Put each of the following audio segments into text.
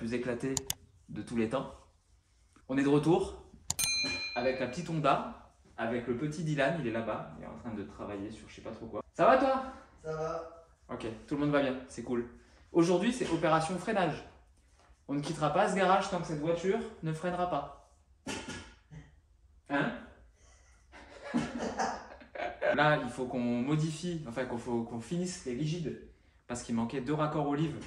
plus éclatée de tous les temps. On est de retour avec la petite Honda, avec le petit Dylan, il est là-bas, il est en train de travailler sur je sais pas trop quoi. Ça va toi? Ça va. Ok, tout le monde va bien, c'est cool. Aujourd'hui, c'est opération freinage. On ne quittera pas ce garage tant que cette voiture ne freinera pas. Hein? Là, il faut qu'on modifie, enfin qu'on finisse les rigides, parce qu'il manquait 2 raccords olive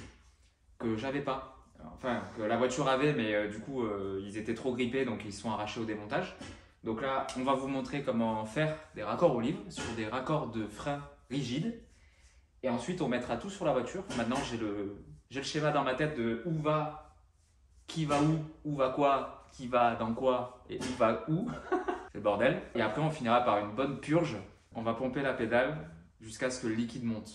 que j'avais pas. Enfin, que la voiture avait, mais du coup, ils étaient trop grippés, donc ils se sont arrachés au démontage. Donc là, on va vous montrer comment faire des raccords olive sur des raccords de frein rigides. Et ensuite, on mettra tout sur la voiture. Maintenant, j'ai le schéma dans ma tête de où va, qui va où va quoi, qui va dans quoi et où va où. C'est le bordel. Et après, on finira par une bonne purge. On va pomper la pédale jusqu'à ce que le liquide monte.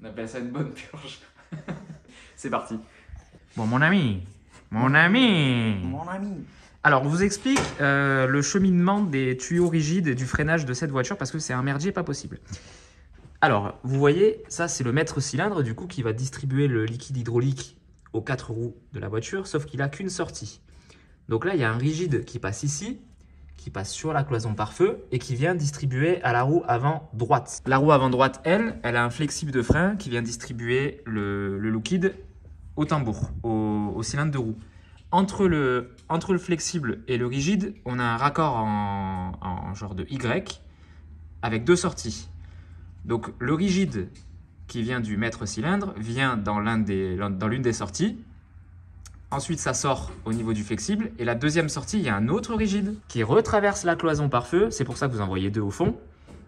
On appelle ça une bonne purge. C'est parti. Bon, mon ami. Mon ami. Alors, on vous explique le cheminement des tuyaux rigides et du freinage de cette voiture parce que c'est un merdier pas possible. Alors, vous voyez, ça c'est le maître cylindre du coup qui va distribuer le liquide hydraulique aux 4 roues de la voiture, sauf qu'il n'a qu'une sortie. Donc là, il y a un rigide qui passe ici, qui passe sur la cloison pare-feu et qui vient distribuer à la roue avant droite. La roue avant droite, elle a un flexible de frein qui vient distribuer le liquide au tambour, au cylindre de roue. Entre le flexible et le rigide, on a un raccord en genre de Y avec 2 sorties. Donc le rigide qui vient du maître cylindre vient dans l'une des sorties. Ensuite, ça sort au niveau du flexible. Et la deuxième sortie, il y a un autre rigide qui retraverse la cloison pare-feu. C'est pour ça que vous en voyez 2 au fond.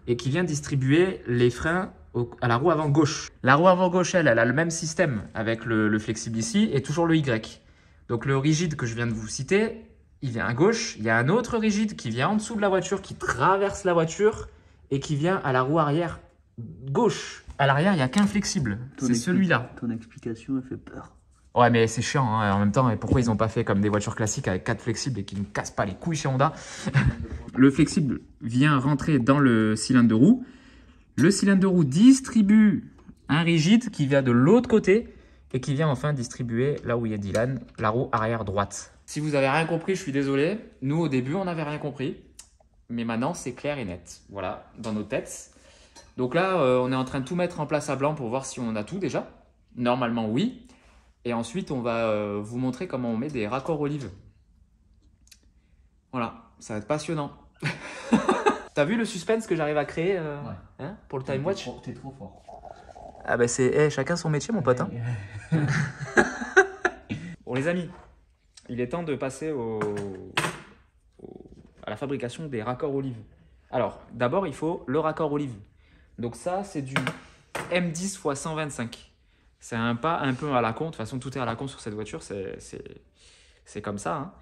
Et qui vient distribuer les freins à la roue avant gauche. La roue avant gauche, elle a le même système avec le flexible ici et toujours le Y. Donc le rigide que je viens de vous citer, il vient à gauche. Il y a un autre rigide qui vient en dessous de la voiture, qui traverse la voiture et qui vient à la roue arrière gauche. À l'arrière, il n'y a qu'un flexible. C'est celui-là. Ton explication, elle fait peur. Ouais, mais c'est chiant hein, en même temps. Et pourquoi ils n'ont pas fait comme des voitures classiques avec 4 flexibles et qui ne cassent pas les couilles chez Honda? Le flexible vient rentrer dans le cylindre de roue. Le cylindre de roue distribue un rigide qui vient de l'autre côté et qui vient enfin distribuer, là où il y a Dylan, la roue arrière droite. Si vous avez rien compris, je suis désolé. Nous, au début, on n'avait rien compris. Mais maintenant, c'est clair et net. Voilà, dans nos têtes. Donc là, on est en train de tout mettre en place à blanc pour voir si on a tout déjà. Normalement, oui. Et ensuite, on va vous montrer comment on met des raccords olive. Voilà, ça va être passionnant. T'as vu le suspense que j'arrive à créer hein, pour le time watch? T'es trop fort. Ah bah c'est chacun son métier, mon pote. Hein. Bon les amis, il est temps de passer à la fabrication des raccords olive. Alors, d'abord, il faut le raccord olive. Donc ça, c'est du M10 x 125. C'est un pas un peu à la con. De toute façon, tout est à la con sur cette voiture. C'est comme ça. Hein.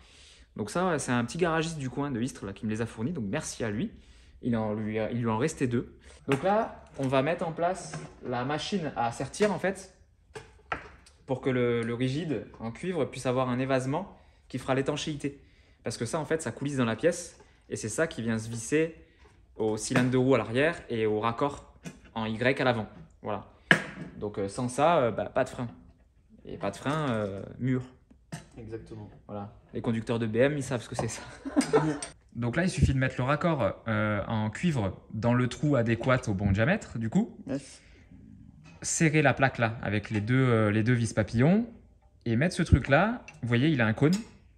Donc ça, c'est un petit garagiste du coin de Istres là, qui me les a fournis. Donc merci à lui. Il lui en restait 2. Donc là, on va mettre en place la machine à sertir en fait pour que le rigide en cuivre puisse avoir un évasement qui fera l'étanchéité. Parce que ça, en fait, ça coulisse dans la pièce et c'est ça qui vient se visser au cylindre de roue à l'arrière et au raccord en Y à l'avant. Voilà. Donc sans ça, pas de frein. Et pas de frein, mur. Exactement. Voilà. Les conducteurs de BM, ils savent ce que c'est ça. Donc là, il suffit de mettre le raccord en cuivre dans le trou adéquat au bon diamètre, du coup. Yes. Serrer la plaque là avec les deux vis papillons et mettre ce truc là. Vous voyez, il a un cône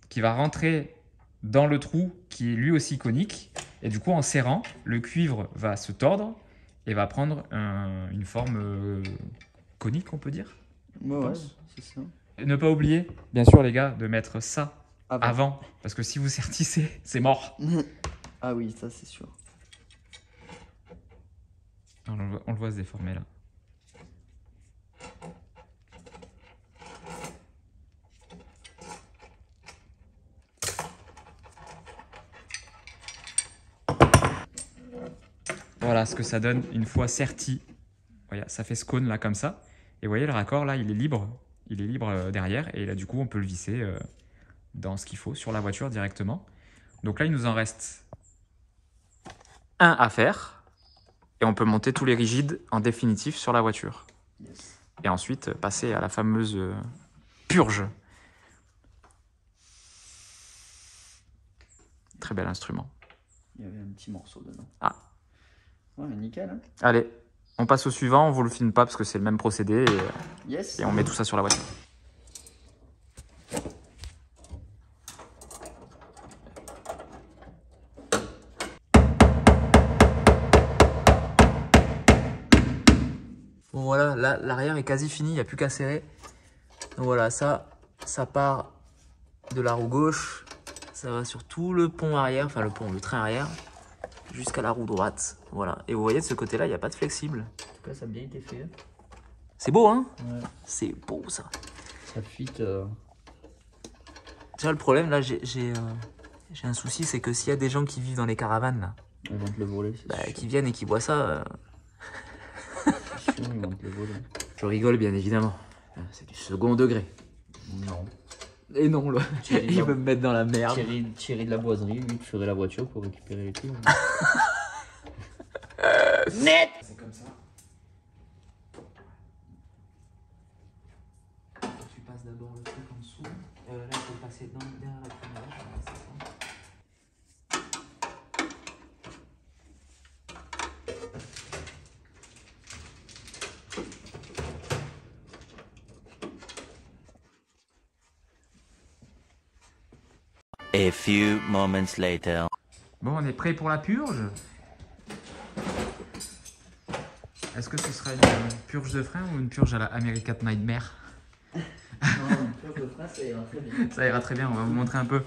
qui va rentrer dans le trou qui est lui aussi conique. Et du coup, en serrant, le cuivre va se tordre et va prendre une forme conique, on peut dire. Ouais, c'est ça. Et ne pas oublier, bien sûr les gars, de mettre ça avant parce que si vous sertissez, c'est mort. Ah oui, ça c'est sûr. On le voit se déformer là. Voilà ce que ça donne une fois serti. Voilà, ça fait ce cône là comme ça. Et vous voyez le raccord là, il est libre. Il est libre derrière et là du coup on peut le visser dans ce qu'il faut sur la voiture directement. Donc là il nous en reste un à faire et on peut monter tous les rigides en définitif sur la voiture. Yes. et ensuite passer à la fameuse purge. Très bel instrument. Il y avait un petit morceau dedans. Ah. Ouais, nickel. Hein. Allez, on passe au suivant, on vous le filme pas parce que c'est le même procédé Yes. et on met tout ça sur la voiture. Bon voilà, là l'arrière est quasi fini, il n'y a plus qu'à serrer. Donc voilà, ça part de la roue gauche, ça va sur tout le pont arrière, enfin le train arrière, jusqu'à la roue droite. Voilà, et vous voyez de ce côté-là, il n'y a pas de flexible. En tout cas, ça a bien été fait. C'est beau, hein? Ouais. C'est beau ça. Ça fit. Déjà le problème là, j'ai un souci, c'est que s'il y a des gens qui vivent dans les caravanes là, Ils vont te le voler, c'est sûr. qui viennent et qui voient ça, C'est sûr, ils vont te le voler. je rigole bien évidemment. C'est du second degré. Non. Et non, là, Thierry, il veut me mettre dans la merde. Thierry de la boiserie, lui, il ferait la voiture pour récupérer les clés. Net. C'est comme ça. Tu passes d'abord le truc en dessous. Là, il faut passer derrière la première. Voilà, c'est ça. A few moments later. Bon, on est prêt pour la purge. Est-ce que ce sera une purge de frein ou une purge à la American Nightmare? Non, une purge de frein, ça ira très bien. Ça ira très bien, on va vous montrer un peu.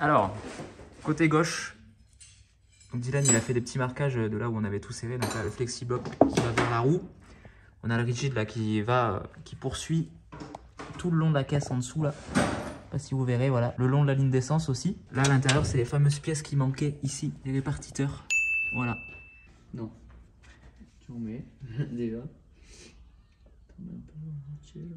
Alors, côté gauche, donc Dylan il a fait des petits marquages de là où on avait tout serré. Donc là, le flexi-block qui va vers la roue. On a le rigide là qui poursuit tout le long de la caisse en dessous là. Pas si vous verrez, voilà, le long de la ligne d'essence aussi. Là à l'intérieur, c'est les fameuses pièces qui manquaient ici, les répartiteurs. Voilà. Non. Tu en mets, déjà. T'en mets un peu en entier, là.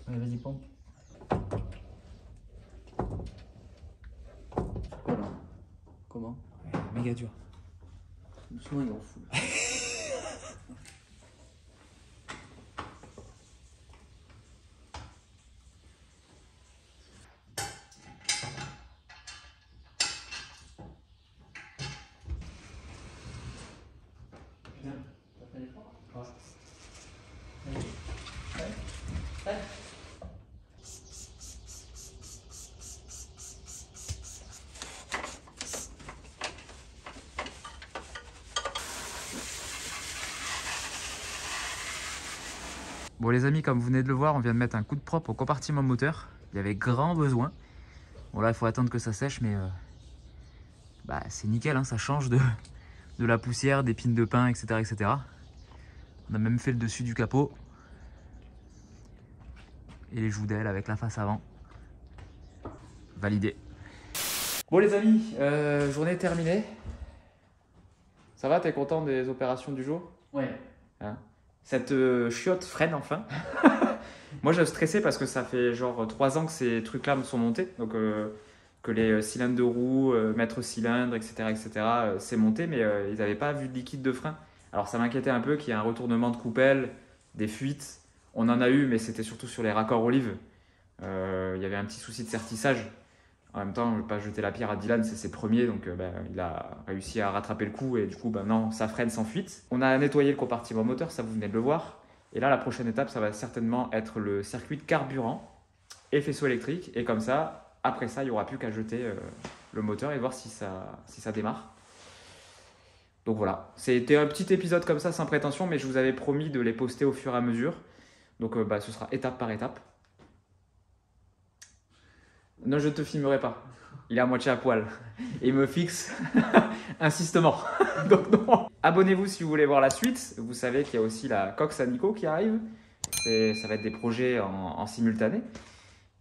Allez, vas-y, pompe. Voilà. Comment? Méga dur. Doucement, il en fout. Bon les amis, comme vous venez de le voir, on vient de mettre un coup de propre au compartiment moteur. Il y avait grand besoin. Bon là, il faut attendre que ça sèche, mais c'est nickel, hein, ça change de la poussière, des pines de pin, etc., etc. On a même fait le dessus du capot. Et les joues d'aile avec la face avant. Validé. Bon les amis, journée terminée. Ça va, t'es content des opérations du jour? Ouais. Hein? Cette chiotte freine enfin. Moi je stressais parce que ça fait genre 3 ans que ces trucs-là me sont montés. Donc que les cylindres de roue, mètre cylindre, etc. c'est monté, mais ils n'avaient pas vu de liquide de frein. Alors ça m'inquiétait un peu qu'il y ait un retournement de coupelle, des fuites. On en a eu, mais c'était surtout sur les raccords olives. Il y avait un petit souci de sertissage. En même temps, je ne vais pas jeter la pierre à Dylan, c'est ses premiers, donc il a réussi à rattraper le coup et du coup, non, ça freine sans fuite. On a nettoyé le compartiment moteur, ça vous venez de le voir. Et là, la prochaine étape, ça va certainement être le circuit de carburant et faisceau électrique. Et comme ça, après ça, il n'y aura plus qu'à jeter le moteur et voir si ça démarre. Donc voilà, c'était un petit épisode comme ça, sans prétention, mais je vous avais promis de les poster au fur et à mesure. Donc ce sera étape par étape. Non, je ne te filmerai pas. Il est à moitié à poil. Et il me fixe insistement. Donc non. Abonnez-vous si vous voulez voir la suite. Vous savez qu'il y a aussi la Cox à Nico qui arrive. Ça va être des projets en simultané.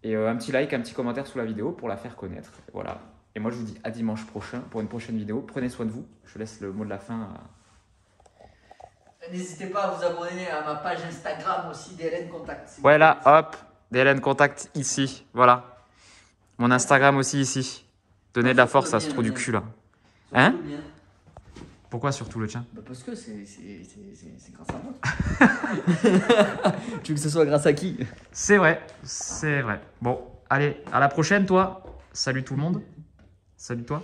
Et un petit like, un petit commentaire sous la vidéo pour la faire connaître. Voilà. Et moi, je vous dis à dimanche prochain pour une prochaine vidéo. Prenez soin de vous. Je laisse le mot de la fin à... N'hésitez pas à vous abonner à ma page Instagram aussi, DLN Contact. Voilà, hop, DLN Contact ici. Voilà. Mon Instagram aussi ici. Donner de la force à ce trou du cul là. Hein? Pourquoi surtout le tien? Bah parce que c'est grâce à moi. Tu veux que ce soit grâce à qui? C'est vrai, c'est vrai. Bon, allez, à la prochaine, toi. Salut tout le monde. Salut toi.